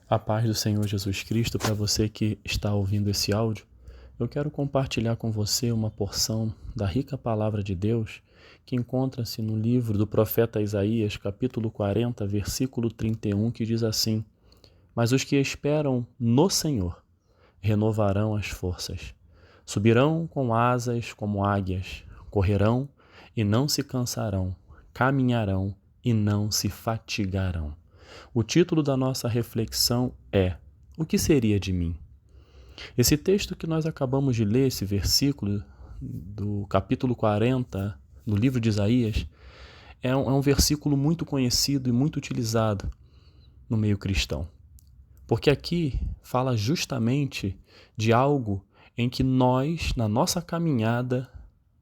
A paz do Senhor Jesus Cristo para você que está ouvindo esse áudio. Eu quero compartilhar com você uma porção da rica palavra de Deus que encontra-se no livro do profeta Isaías, capítulo 40, versículo 31, que diz assim: Mas os que esperam no Senhor renovarão as forças. Subirão com asas como águias, correrão e não se cansarão, caminharão e não se fatigarão. O título da nossa reflexão é: O que seria de mim? Esse texto que nós acabamos de ler, esse versículo do capítulo 40, no livro de Isaías, é um versículo muito conhecido e muito utilizado no meio cristão. Porque aqui fala justamente de algo em que nós, na nossa caminhada,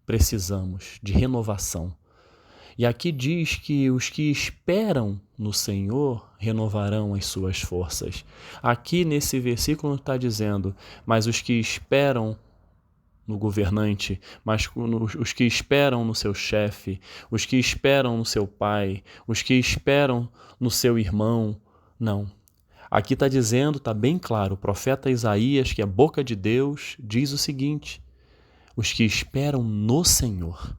precisamos de renovação. E aqui diz que os que esperam no Senhor renovarão as suas forças. Aqui nesse versículo está dizendo, mas os que esperam no governante, mas os que esperam no seu chefe, os que esperam no seu pai, os que esperam no seu irmão, não. Aqui está dizendo, está bem claro, o profeta Isaías, que é a boca de Deus, diz o seguinte: os que esperam no Senhor.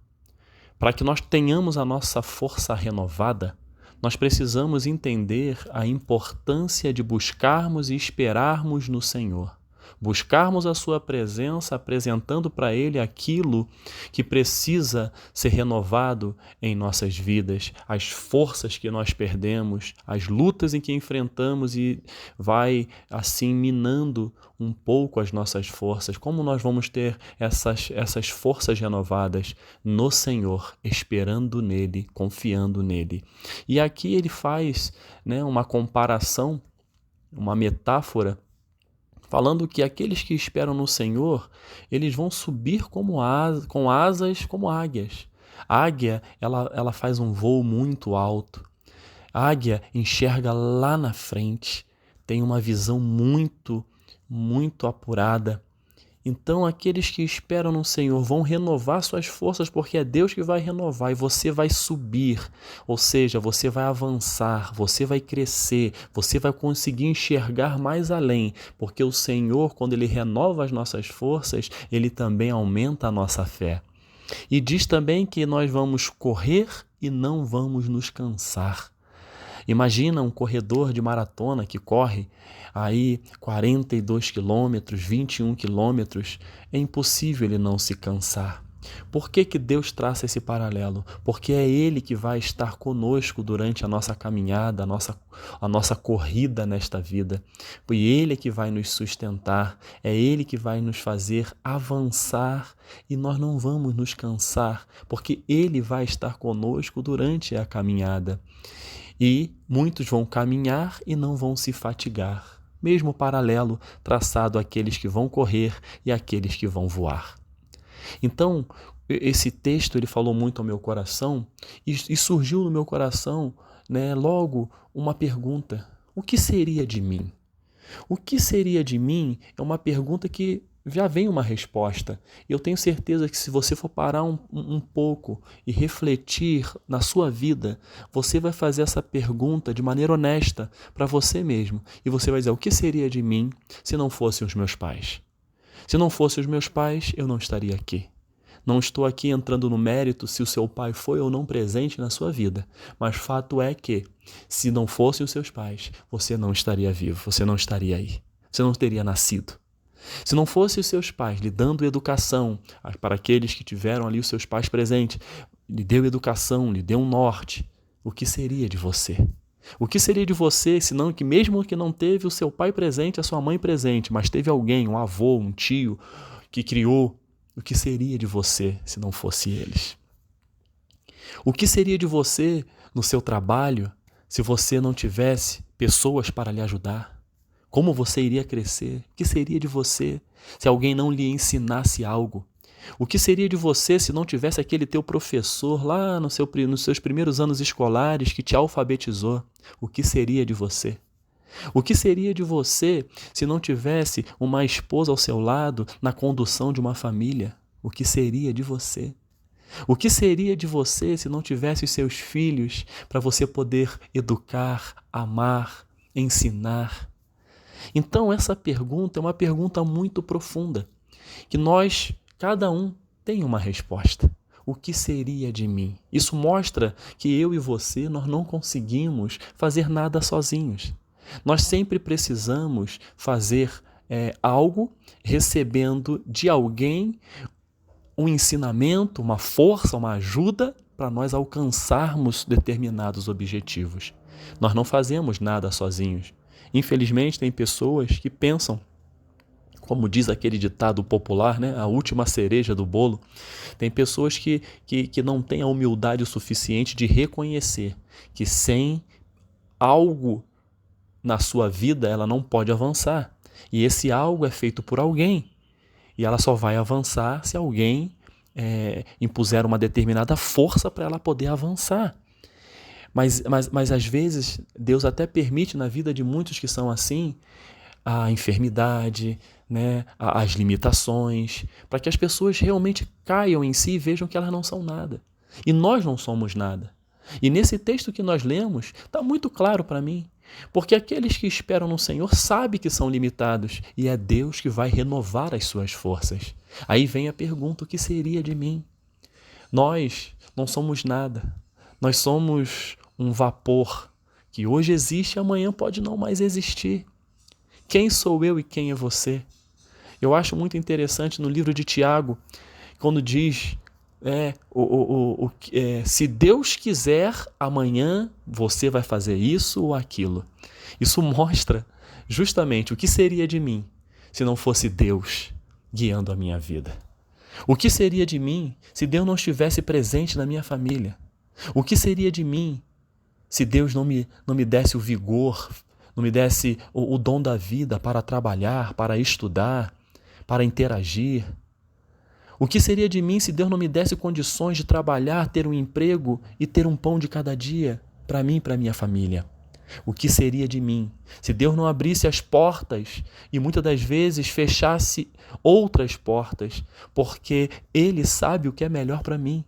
Para que nós tenhamos a nossa força renovada, nós precisamos entender a importância de buscarmos e esperarmos no Senhor. Buscarmos a sua presença, apresentando para Ele aquilo que precisa ser renovado em nossas vidas, as forças que nós perdemos, as lutas em que enfrentamos e vai assim minando um pouco as nossas forças. Como nós vamos ter essas forças renovadas? No Senhor, esperando nele, confiando nele. E aqui ele faz uma comparação, uma metáfora, falando que aqueles que esperam no Senhor, eles vão subir com asas como águias. A águia, ela faz um voo muito alto. A águia enxerga lá na frente, tem uma visão muito apurada. Então, aqueles que esperam no Senhor vão renovar suas forças, porque é Deus que vai renovar e você vai subir, ou seja, você vai avançar, você vai crescer, você vai conseguir enxergar mais além, porque o Senhor, quando Ele renova as nossas forças, Ele também aumenta a nossa fé. E diz também que nós vamos correr e não vamos nos cansar. Imagina um corredor de maratona que corre aí 42 quilômetros, 21 quilômetros. É impossível ele não se cansar. Por que Deus traça esse paralelo? Porque é Ele que vai estar conosco durante a nossa caminhada, a nossa corrida nesta vida. E Ele é que vai nos sustentar, é Ele que vai nos fazer avançar e nós não vamos nos cansar, porque Ele vai estar conosco durante a caminhada. E muitos vão caminhar e não vão se fatigar. Mesmo paralelo traçado àqueles que vão correr e àqueles que vão voar. Então, esse texto ele falou muito ao meu coração e surgiu no meu coração logo uma pergunta: o que seria de mim? O que seria de mim é uma pergunta que já vem uma resposta. Eu tenho certeza que se você for parar um pouco e refletir na sua vida, você vai fazer essa pergunta de maneira honesta para você mesmo. E você vai dizer: o que seria de mim se não fossem os meus pais? Se não fossem os meus pais, eu não estaria aqui. Não estou aqui entrando no mérito se o seu pai foi ou não presente na sua vida, mas fato é que, se não fossem os seus pais, você não estaria vivo, você não estaria aí, você não teria nascido. Se não fossem os seus pais lhe dando educação, para aqueles que tiveram ali os seus pais presentes, lhe deu educação, lhe deu um norte, o que seria de você? O que seria de você, senão que mesmo que não teve o seu pai presente, a sua mãe presente, mas teve alguém, um avô, um tio, que criou, o que seria de você se não fosse eles? O que seria de você no seu trabalho se você não tivesse pessoas para lhe ajudar? Como você iria crescer? O que seria de você se alguém não lhe ensinasse algo? O que seria de você se não tivesse aquele teu professor lá nos seus primeiros anos escolares que te alfabetizou? O que seria de você? O que seria de você se não tivesse uma esposa ao seu lado na condução de uma família? O que seria de você? O que seria de você se não tivesse os seus filhos para você poder educar, amar, ensinar? Então essa pergunta é uma pergunta muito profunda, que nós, cada um, tem uma resposta. O que seria de mim? Isso mostra que eu e você, nós não conseguimos fazer nada sozinhos. Nós sempre precisamos fazer algo recebendo de alguém um ensinamento, uma força, uma ajuda para nós alcançarmos determinados objetivos. Nós não fazemos nada sozinhos. Infelizmente, tem pessoas que pensam, como diz aquele ditado popular, né? A última cereja do bolo. Tem pessoas que não têm a humildade o suficiente de reconhecer que sem algo na sua vida ela não pode avançar. E esse algo é feito por alguém. E ela só vai avançar se alguém impuser uma determinada força para ela poder avançar. Mas às vezes Deus até permite na vida de muitos que são assim a enfermidade, né, as limitações, para que as pessoas realmente caiam em si e vejam que elas não são nada. E nós não somos nada. E nesse texto que nós lemos, está muito claro para mim, porque aqueles que esperam no Senhor sabem que são limitados e é Deus que vai renovar as suas forças. Aí vem a pergunta: o que seria de mim? Nós não somos nada. Nós somos um vapor que hoje existe e amanhã pode não mais existir. Quem sou eu e quem é você? Eu acho muito interessante no livro de Tiago, quando diz, se Deus quiser, amanhã você vai fazer isso ou aquilo. Isso mostra justamente o que seria de mim se não fosse Deus guiando a minha vida. O que seria de mim se Deus não estivesse presente na minha família? O que seria de mim se Deus não me desse o vigor, não me desse o dom da vida para trabalhar, para estudar, para interagir? O que seria de mim se Deus não me desse condições de trabalhar, ter um emprego e ter um pão de cada dia para mim e para minha família? O que seria de mim se Deus não abrisse as portas e muitas das vezes fechasse outras portas, porque Ele sabe o que é melhor para mim?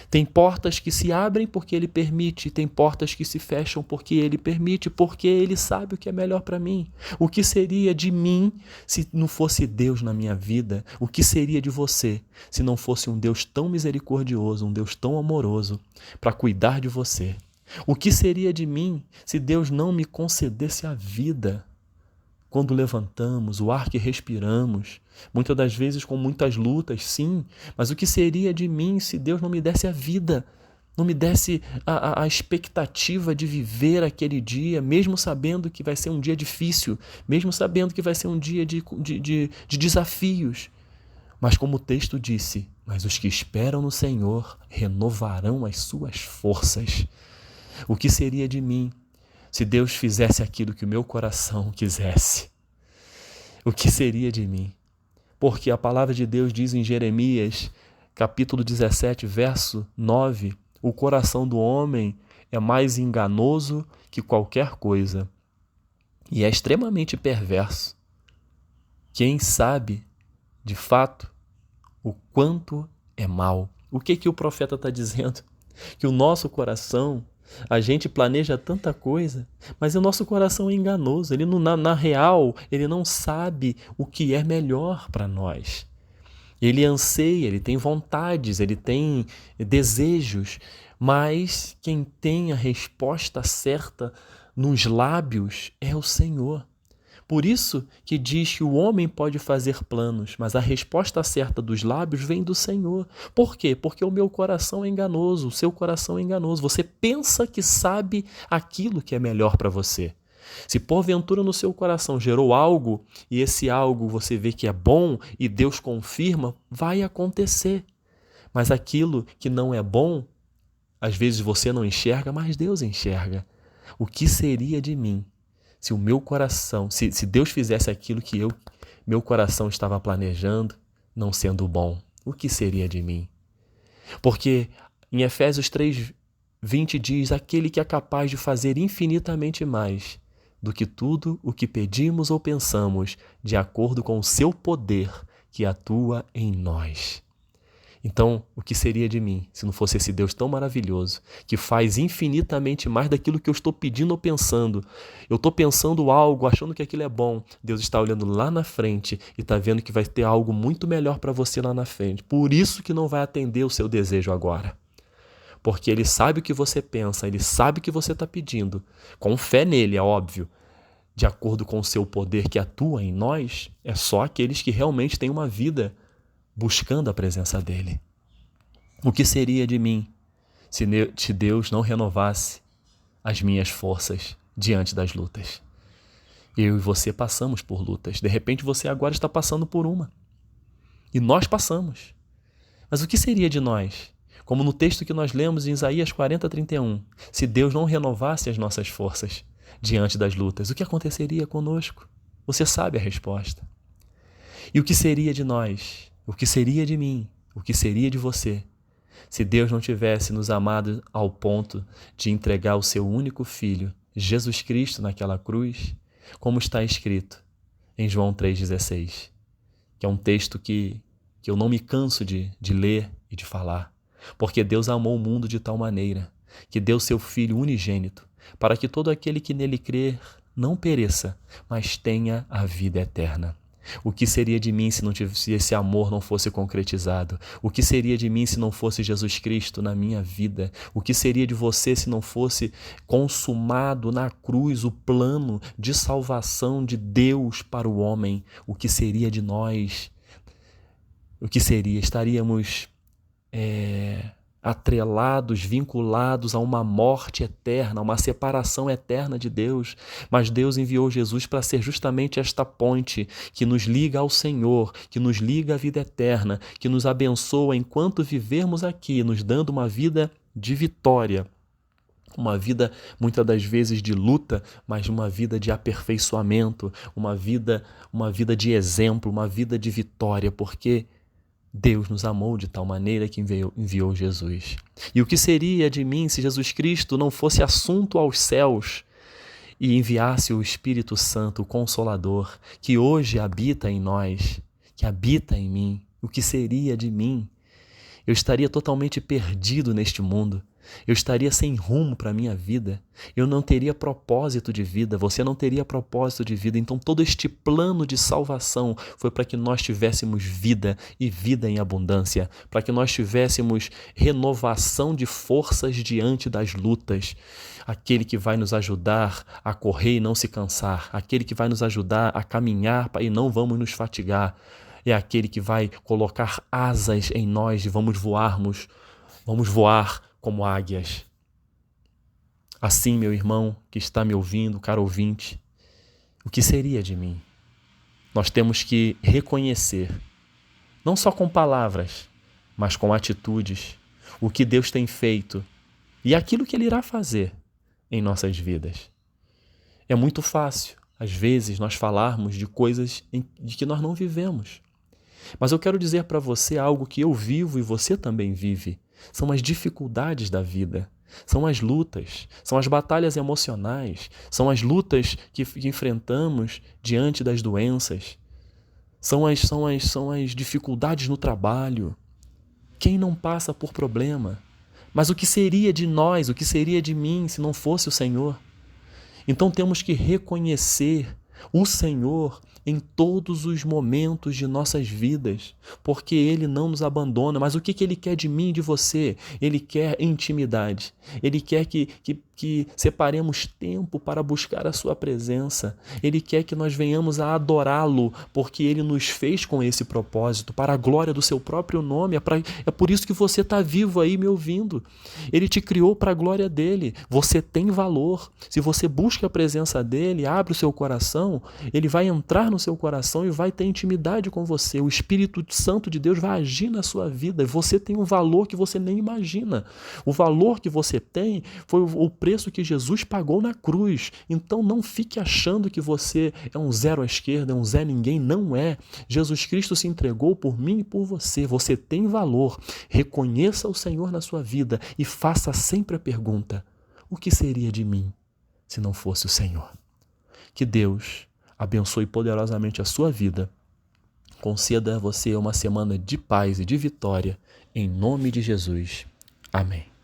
Tem portas que se abrem porque Ele permite, tem portas que se fecham porque Ele permite, porque Ele sabe o que é melhor para mim. O que seria de mim se não fosse Deus na minha vida? O que seria de você se não fosse um Deus tão misericordioso, um Deus tão amoroso para cuidar de você? O que seria de mim se Deus não me concedesse a vida? Quando levantamos, o ar que respiramos, muitas das vezes com muitas lutas, sim, mas o que seria de mim se Deus não me desse a vida, não me desse a expectativa de viver aquele dia, mesmo sabendo que vai ser um dia difícil, mesmo sabendo que vai ser um dia de desafios? Mas como o texto disse, mas os que esperam no Senhor renovarão as suas forças. O que seria de mim se Deus fizesse aquilo que o meu coração quisesse? O que seria de mim? Porque a palavra de Deus diz em Jeremias, capítulo 17, verso 9, o coração do homem é mais enganoso que qualquer coisa e é extremamente perverso. Quem sabe, de fato, o quanto é mal? O que o profeta está dizendo? Que o nosso coração, a gente planeja tanta coisa, mas o nosso coração é enganoso. Ele não, na real, ele não sabe o que é melhor para nós. Ele anseia, ele tem vontades, ele tem desejos, mas quem tem a resposta certa nos lábios é o Senhor. Por isso que diz que o homem pode fazer planos, mas a resposta certa dos lábios vem do Senhor. Por quê? Porque o meu coração é enganoso, o seu coração é enganoso. Você pensa que sabe aquilo que é melhor para você. Se porventura no seu coração gerou algo e esse algo você vê que é bom e Deus confirma, vai acontecer. Mas aquilo que não é bom, às vezes você não enxerga, mas Deus enxerga. O que seria de mim se o meu coração, se Deus fizesse aquilo que meu coração estava planejando, não sendo bom? O que seria de mim? Porque em Efésios 3:20 diz: aquele que é capaz de fazer infinitamente mais do que tudo o que pedimos ou pensamos, de acordo com o seu poder que atua em nós. Então, o que seria de mim se não fosse esse Deus tão maravilhoso, que faz infinitamente mais daquilo que eu estou pedindo ou pensando? Eu estou pensando algo, achando que aquilo é bom. Deus está olhando lá na frente e está vendo que vai ter algo muito melhor para você lá na frente. Por isso que não vai atender o seu desejo agora. Porque Ele sabe o que você pensa, Ele sabe o que você está pedindo. Com fé nele, é óbvio. De acordo com o seu poder que atua em nós, é só aqueles que realmente têm uma vida buscando a presença dele. O que seria de mim se Deus não renovasse as minhas forças diante das lutas? Eu e você passamos por lutas. De repente você agora está passando por uma. E nós passamos. Mas o que seria de nós? Como no texto que nós lemos em Isaías 40:31, se Deus não renovasse as nossas forças diante das lutas, o que aconteceria conosco? Você sabe a resposta. E o que seria de nós? O que seria de mim? O que seria de você? Se Deus não tivesse nos amado ao ponto de entregar o seu único Filho, Jesus Cristo, naquela cruz, como está escrito em João 3,16, que é um texto que eu não me canso de ler e de falar, porque Deus amou o mundo de tal maneira que deu seu Filho unigênito, para que todo aquele que nele crer não pereça, mas tenha a vida eterna. O que seria de mim se esse amor não fosse concretizado? O que seria de mim se não fosse Jesus Cristo na minha vida? O que seria de você se não fosse consumado na cruz o plano de salvação de Deus para o homem? O que seria de nós? O que seria? Estaríamos atrelados, vinculados a uma morte eterna, a uma separação eterna de Deus. Mas Deus enviou Jesus para ser justamente esta ponte que nos liga ao Senhor, que nos liga à vida eterna, que nos abençoa enquanto vivermos aqui, nos dando uma vida de vitória. Uma vida, muitas das vezes, de luta, mas uma vida de aperfeiçoamento, uma vida de exemplo, uma vida de vitória, porque Deus nos amou de tal maneira que enviou Jesus. E o que seria de mim se Jesus Cristo não fosse assunto aos céus e enviasse o Espírito Santo, o Consolador, que hoje habita em nós, que habita em mim? O que seria de mim? Eu estaria totalmente perdido neste mundo. Eu estaria sem rumo para a minha vida. Eu não teria propósito de vida. Você não teria propósito de vida. Então todo este plano de salvação foi para que nós tivéssemos vida e vida em abundância. Para que nós tivéssemos renovação de forças diante das lutas. Aquele que vai nos ajudar a correr e não se cansar. Aquele que vai nos ajudar a caminhar e não vamos nos fatigar. É aquele que vai colocar asas em nós e vamos voar como águias. Assim, meu irmão que está me ouvindo, caro ouvinte, o que seria de mim? Nós temos que reconhecer, não só com palavras, mas com atitudes, o que Deus tem feito e aquilo que Ele irá fazer em nossas vidas. É muito fácil, às vezes, nós falarmos de coisas de que nós não vivemos. Mas eu quero dizer para você algo que eu vivo e você também vive. São as dificuldades da vida, são as lutas, são as batalhas emocionais, são as lutas que enfrentamos diante das doenças, são as dificuldades no trabalho. Quem não passa por problema? Mas o que seria de nós, o que seria de mim se não fosse o Senhor? Então temos que reconhecer o Senhor em todos os momentos de nossas vidas, porque Ele não nos abandona. Mas o que Ele quer de mim e de você? Ele quer intimidade. Ele quer que separemos tempo para buscar a sua presença. Ele quer que nós venhamos a adorá-lo, porque Ele nos fez com esse propósito, para a glória do seu próprio nome. É por isso que você está vivo aí me ouvindo. Ele te criou para a glória dele. Você tem valor. Se você busca a presença dele, abre o seu coração, ele vai entrar no seu coração e vai ter intimidade com você. O Espírito Santo de Deus vai agir na sua vida e você tem um valor que você nem imagina. O valor que você tem foi o preço que Jesus pagou na cruz. Então não fique achando que você é um zero à esquerda, é um Zé Ninguém. Não é. Jesus Cristo se entregou por mim e por você. Você tem valor. Reconheça o Senhor na sua vida e faça sempre a pergunta: o que seria de mim se não fosse o Senhor? Que Deus abençoe poderosamente a sua vida conceda a você uma semana de paz e de vitória, em nome de Jesus. Amém.